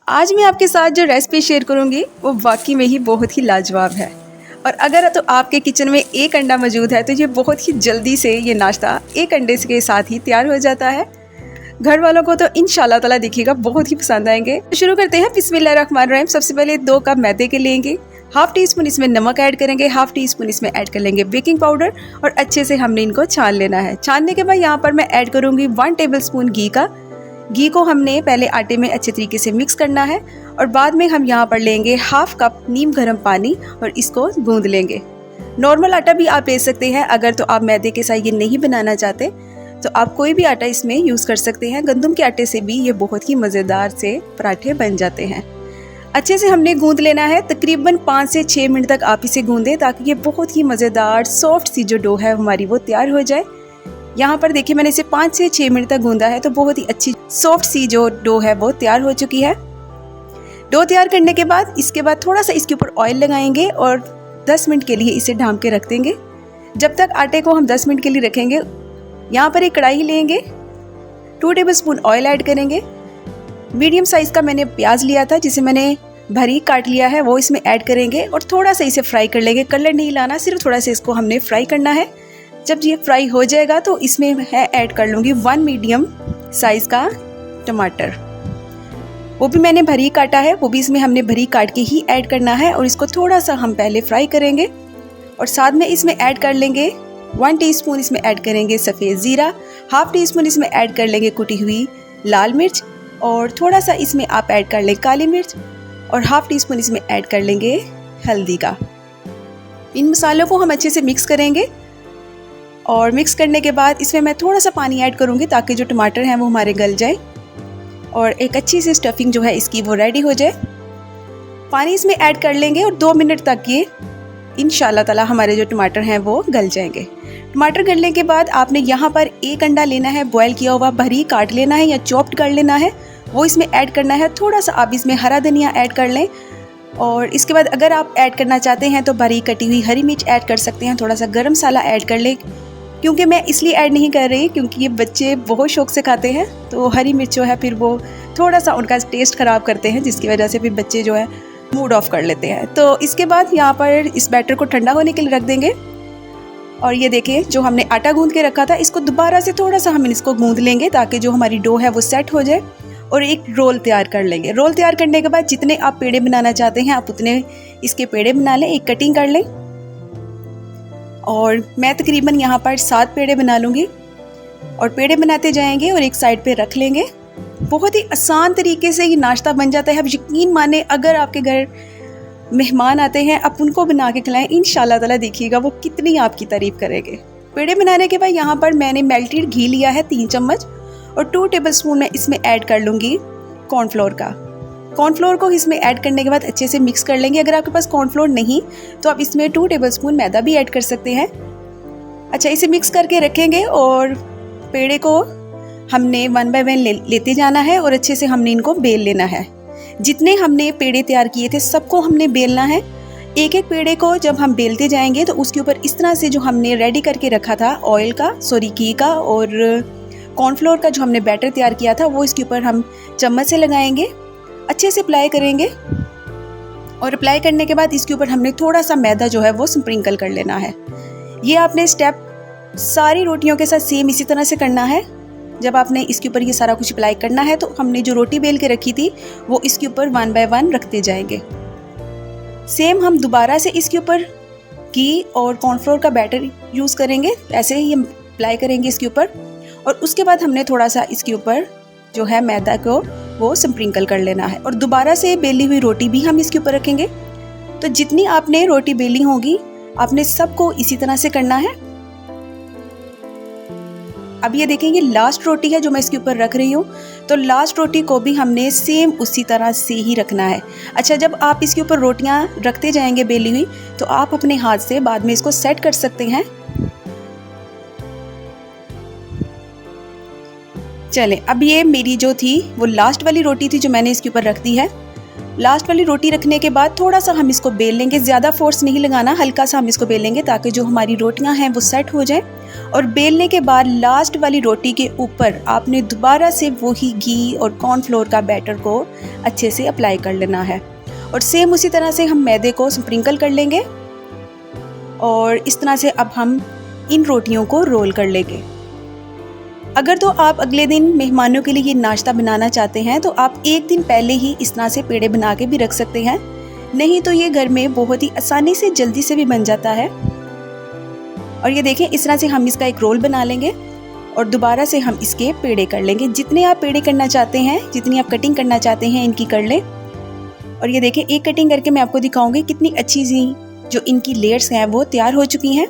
आज मैं आपके साथ जो रेसिपी शेयर करूंगी वो वाकई में ही बहुत ही लाजवाब है। और अगर तो आपके किचन में एक अंडा मौजूद है तो ये बहुत ही जल्दी से ये नाश्ता एक अंडे के साथ ही तैयार हो जाता है। घर वालों को तो इंशाल्लाह ताला देखिएगा बहुत ही पसंद आएंगे। तो शुरू करते हैं। बिस्मिल्लाहिर्रहमानिर्रहीम। सबसे पहले 2 कप मैदे के लेंगे, हाफ टी स्पून इसमें नमक ऐड करेंगे, हाफ टी स्पून इसमें ऐड कर लेंगे बेकिंग पाउडर और अच्छे से हमने इनको छान लेना है। छानने के बाद यहाँ पर मैं ऐड करूँगी 1 टेबल स्पून घी का। घी को हमने पहले आटे में अच्छे तरीके से मिक्स करना है और बाद में हम यहाँ पर लेंगे हाफ कप नीम गर्म पानी और इसको गूंद लेंगे। नॉर्मल आटा भी आप ले सकते हैं, अगर तो आप मैदे के साथ ये नहीं बनाना चाहते तो आप कोई भी आटा इसमें यूज़ कर सकते हैं। गंदम के आटे से भी ये बहुत ही मज़ेदार से पराठे बन जाते हैं। अच्छे से हमने गूंद लेना है, तकरीबन 5 से 6 मिनट तक आप इसे गूंदें ताकि ये बहुत ही मज़ेदार सॉफ्ट सी जो डो है हमारी वो तैयार हो जाए। यहाँ पर देखिए मैंने इसे 5 से 6 मिनट तक गूंदा है तो बहुत ही अच्छी सॉफ्ट सी जो डो है वो तैयार हो चुकी है। डो तैयार करने के बाद इसके बाद थोड़ा सा इसके ऊपर ऑयल लगाएंगे और 10 मिनट के लिए इसे ढाँप के रख देंगे। जब तक आटे को हम 10 मिनट के लिए रखेंगे, यहाँ पर एक कढ़ाई लेंगे, 2 टेबल स्पून ऑयल ऐड करेंगे। मीडियम साइज़ का मैंने प्याज लिया था जिसे मैंने भरी काट लिया है, वो इसमें ऐड करेंगे और थोड़ा सा इसे फ्राई कर लेंगे। कलर नहीं लाना, सिर्फ थोड़ा सा इसको हमने फ्राई करना है। जब ये फ्राई हो जाएगा तो इसमें मैं ऐड कर लूँगी 1 मीडियम साइज़ का टमाटर, वो भी मैंने भरी काटा है, वो भी इसमें हमने भरी काट के ही ऐड करना है और इसको थोड़ा सा हम पहले फ्राई करेंगे। और साथ में इसमें ऐड कर लेंगे 1 टीस्पून इसमें ऐड करेंगे सफ़ेद ज़ीरा, हाफ टी स्पून इसमें ऐड कर लेंगे कुटी हुई लाल मिर्च और थोड़ा सा इसमें आप ऐड कर लें काली मिर्च और हाफ टी स्पून इसमें ऐड कर लेंगे हल्दी का। इन मसालों को हम अच्छे से मिक्स करेंगे और मिक्स करने के बाद इसमें मैं थोड़ा सा पानी ऐड करूँगी ताकि जो टमाटर हैं वो हमारे गल जाए और एक अच्छी सी स्टफिंग जो है इसकी वो रेडी हो जाए। पानी इसमें ऐड कर लेंगे और 2 मिनट तक ये इंशाल्लाह ताला हमारे जो टमाटर हैं वो गल जाएंगे। टमाटर गलने के बाद आपने यहाँ पर एक अंडा लेना है, बॉयल किया हुआ, भरी काट लेना है या चॉप्ड कर लेना है, वो इसमें ऐड करना है। थोड़ा सा आप इसमें हरा धनिया ऐड कर लें और इसके बाद अगर आप ऐड करना चाहते हैं तो भरी कटी हुई हरी मिर्च ऐड कर सकते हैं। थोड़ा सा गरम मसाला ऐड कर लें, क्योंकि मैं इसलिए ऐड नहीं कर रही क्योंकि ये बच्चे बहुत शौक से खाते हैं तो हरी मिर्च जो है फिर वो थोड़ा सा उनका टेस्ट ख़राब करते हैं, जिसकी वजह से फिर बच्चे जो है मूड ऑफ कर लेते हैं। तो इसके बाद यहाँ पर इस बैटर को ठंडा होने के लिए रख देंगे और ये देखिए जो हमने आटा गूंद के रखा था इसको दोबारा से थोड़ा सा हम इसको गूंद लेंगे ताकि जो हमारी डो है वो सेट हो जाए और एक रोल तैयार कर लेंगे। रोल तैयार करने के बाद जितने आप पेड़े बनाना चाहते हैं आप उतने इसके पेड़े बना लें, एक कटिंग कर लें और मैं तकरीबन यहाँ पर 7 पेड़े बना लूँगी और पेड़े बनाते जाएंगे और एक साइड पे रख लेंगे। बहुत ही आसान तरीके से ये नाश्ता बन जाता है। अब यकीन माने अगर आपके घर मेहमान आते हैं आप उनको बना के खिलाएं, इंशाल्लाह ताला देखिएगा वो कितनी आपकी तारीफ़ करेंगे। पेड़े बनाने के बाद यहाँ पर मैंने मेल्टेड घी लिया है 3 चम्मच और 2 टेबल स्पून मैं इसमें ऐड कर लूँगी कॉर्नफ्लोर का। कॉर्नफ्लोर को इसमें ऐड करने के बाद अच्छे से मिक्स कर लेंगे। अगर आपके पास कॉर्नफ्लोर नहीं तो आप इसमें 2 टेबल स्पून मैदा भी ऐड कर सकते हैं। अच्छा, इसे मिक्स करके रखेंगे और पेड़े को हमने 1 बाय 1 लेते जाना है और अच्छे से हमने इनको बेल लेना है। जितने हमने पेड़े तैयार किए थे सबको हमने बेलना है। एक एक पेड़े को जब हम बेलते जाएंगे तो उसके ऊपर इस तरह से जो हमने रेडी करके रखा था घी का और कॉर्नफ्लोर का जो हमने बैटर तैयार किया था वो इसके ऊपर हम चम्मच से लगाएंगे, अच्छे से अप्लाई करेंगे और अप्लाई करने के बाद इसके ऊपर हमने थोड़ा सा मैदा जो है वो स्प्रिंकल कर लेना है। ये आपने स्टेप सारी रोटियों के साथ सेम इसी तरह से करना है। जब आपने इसके ऊपर ये सारा कुछ अप्लाई करना है तो हमने जो रोटी बेल के रखी थी वो इसके ऊपर 1 बाय 1 रखते जाएंगे। सेम हम दोबारा से इसके ऊपर घी और कॉर्नफ्लोर का बैटर यूज़ करेंगे, ऐसे ही हम अप्लाई करेंगे इसके ऊपर और उसके बाद हमने थोड़ा सा इसके ऊपर जो है मैदा को वो स्प्रिंकल कर लेना है और दोबारा से बेली हुई रोटी भी हम इसके ऊपर रखेंगे। तो जितनी आपने रोटी बेली होगी आपने सबको इसी तरह से करना है। अब ये देखेंगे लास्ट रोटी है जो मैं इसके ऊपर रख रही हूँ, तो लास्ट रोटी को भी हमने सेम उसी तरह से ही रखना है। अच्छा, जब आप इसके ऊपर रोटियाँ रखते जाएंगे बेली हुई तो आप अपने हाथ से बाद में इसको सेट कर सकते हैं। चलें, अब ये मेरी जो थी वो लास्ट वाली रोटी थी जो मैंने इसके ऊपर रख दी है। लास्ट वाली रोटी रखने के बाद थोड़ा सा हम इसको बेल लेंगे, ज़्यादा फोर्स नहीं लगाना, हल्का सा हम इसको बेल लेंगे ताकि जो हमारी रोटियां हैं वो सेट हो जाएं। और बेलने के बाद लास्ट वाली रोटी के ऊपर आपने दोबारा से वही घी और कॉर्नफ्लोर का बैटर को अच्छे से अप्लाई कर लेना है। और सेम उसी तरह से हम मैदे को स्प्रिंकल कर लेंगे और इस तरह से अब हम इन रोटियों को रोल कर लेंगे। अगर तो आप अगले दिन मेहमानों के लिए ये नाश्ता बनाना चाहते हैं तो आप एक दिन पहले ही इस तरह से पेड़े बना के भी रख सकते हैं, नहीं तो ये घर में बहुत ही आसानी से जल्दी से भी बन जाता है। और ये देखें, इस तरह से हम इसका एक रोल बना लेंगे और दोबारा से हम इसके पेड़े कर लेंगे। जितने आप पेड़े करना चाहते हैं, जितनी आप कटिंग करना चाहते हैं, इनकी कर लें। और ये देखें, एक कटिंग करके मैं आपको दिखाऊंगी कितनी अच्छी सी जो इनकी लेयर्स हैं वो तैयार हो चुकी हैं।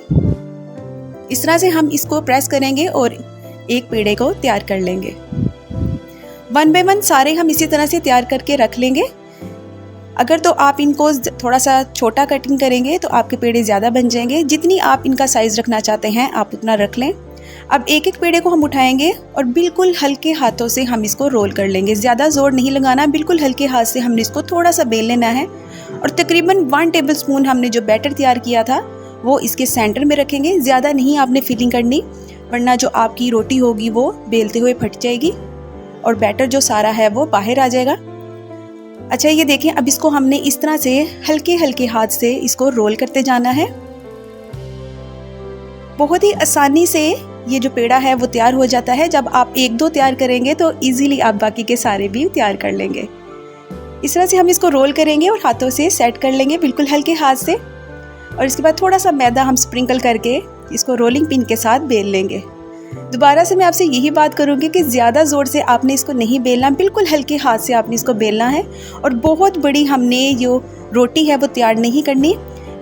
इस तरह से हम इसको प्रेस करेंगे और एक पेड़े को तैयार कर लेंगे। 1 बाय 1 सारे हम इसी तरह से तैयार करके रख लेंगे। अगर तो आप इनको थोड़ा सा छोटा कटिंग करेंगे तो आपके पेड़े ज़्यादा बन जाएंगे। जितनी आप इनका साइज़ रखना चाहते हैं आप उतना रख लें। अब एक एक पेड़े को हम उठाएंगे और बिल्कुल हल्के हाथों से हम इसको रोल कर लेंगे। ज़्यादा जोर नहीं लगाना, बिल्कुल हल्के हाथ से हमने इसको थोड़ा सा बेल लेना है। और तकरीबन 1 टेबलस्पून हमने जो बैटर तैयार किया था वो इसके सेंटर में रखेंगे। ज़्यादा नहीं आपने फिलिंग करनी, वरना जो आपकी रोटी होगी वो बेलते हुए फट जाएगी और बैटर जो सारा है वो बाहर आ जाएगा। अच्छा, ये देखें, अब इसको हमने इस तरह से हल्के हल्के हाथ से इसको रोल करते जाना है। बहुत ही आसानी से ये जो पेड़ा है वो तैयार हो जाता है। जब आप 1-2 तैयार करेंगे तो इजीली आप बाकी के सारे भी तैयार कर लेंगे। इस तरह से हम इसको रोल करेंगे और हाथों से सेट कर लेंगे बिल्कुल हल्के हाथ से। और इसके बाद थोड़ा सा मैदा हम स्प्रिंकल करके इसको रोलिंग पिन के साथ बेल लेंगे। दोबारा से मैं आपसे यही बात करूंगी कि ज़्यादा ज़ोर से आपने इसको नहीं बेलना, बिल्कुल हल्के हाथ से आपने इसको बेलना है। और बहुत बड़ी हमने जो रोटी है वो तैयार नहीं करनी।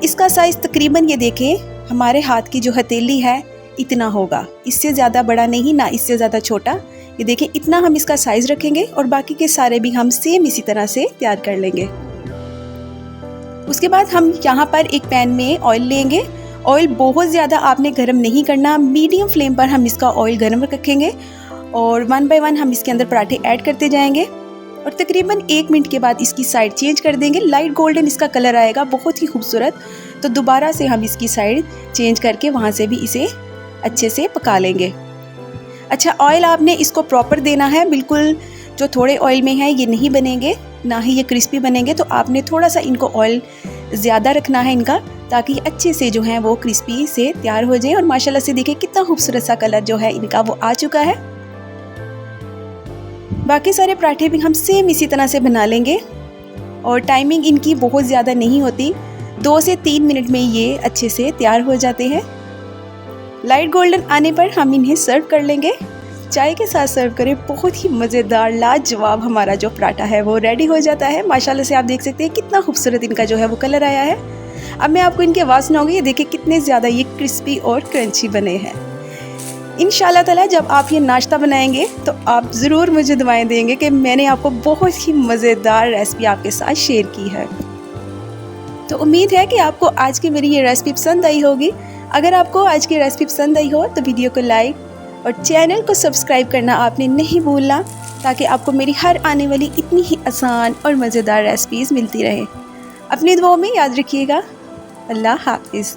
इसका साइज़ तकरीबन ये देखें, हमारे हाथ की जो हथेली है इतना होगा, इससे ज़्यादा बड़ा नहीं, ना इससे ज़्यादा छोटा। ये देखें, इतना हम इसका साइज़ रखेंगे और बाकी के सारे भी हम सेम इसी तरह से तैयार कर लेंगे। उसके बाद हम यहाँ पर एक पैन में ऑयल लेंगे। ऑयल बहुत ज़्यादा आपने गर्म नहीं करना, मीडियम फ्लेम पर हम इसका ऑयल गर्म रखेंगे और 1 बाय 1 हम इसके अंदर पराठे ऐड करते जाएंगे। और तकरीबन 1 मिनट के बाद इसकी साइड चेंज कर देंगे। लाइट गोल्डन इसका कलर आएगा, बहुत ही खूबसूरत। तो दोबारा से हम इसकी साइड चेंज करके वहाँ से भी इसे अच्छे से पका लेंगे। अच्छा, ऑयल आपने इसको प्रॉपर देना है, बिल्कुल जो थोड़े ऑयल में है ये नहीं बनेंगे, ना ही ये क्रिस्पी बनेंगे। तो आपने थोड़ा सा इनको ऑयल ज़्यादा रखना है इनका, ताकि अच्छे से जो है वो क्रिस्पी से तैयार हो जाए। और माशाल्लाह से देखिए कितना खूबसूरत सा कलर जो है इनका वो आ चुका है। बाकी सारे पराठे भी हम सेम इसी तरह से बना लेंगे और टाइमिंग इनकी बहुत ज़्यादा नहीं होती, 2 से 3 मिनट में ये अच्छे से तैयार हो जाते हैं। लाइट गोल्डन आने पर हम इन्हें सर्व कर लेंगे। चाय के साथ सर्व करें, बहुत ही मज़ेदार लाजवाब हमारा जो पराठा है वो रेडी हो जाता है। माशाल्लाह से आप देख सकते हैं कितना खूबसूरत इनका जो है वो कलर आया है। अब मैं आपको इनकी आवाज़ सुनाऊंगी, ये देखिए कितने ज़्यादा ये क्रिस्पी और क्रंची बने हैं। इंशाल्लाह ताला जब आप ये नाश्ता बनाएंगे तो आप ज़रूर मुझे दुआएं देंगे कि मैंने आपको बहुत ही मज़ेदार रेसिपी आपके साथ शेयर की है। तो उम्मीद है कि आपको आज की मेरी ये रेसिपी पसंद आई होगी। अगर आपको आज की रेसिपी पसंद आई हो तो वीडियो को लाइक और चैनल को सब्सक्राइब करना आपने नहीं भूलना, ताकि आपको मेरी हर आने वाली इतनी ही आसान और मज़ेदार रेसिपीज़ मिलती रहे। अपनी दुआओं में याद रखिएगा। अल्लाह हाफिज़।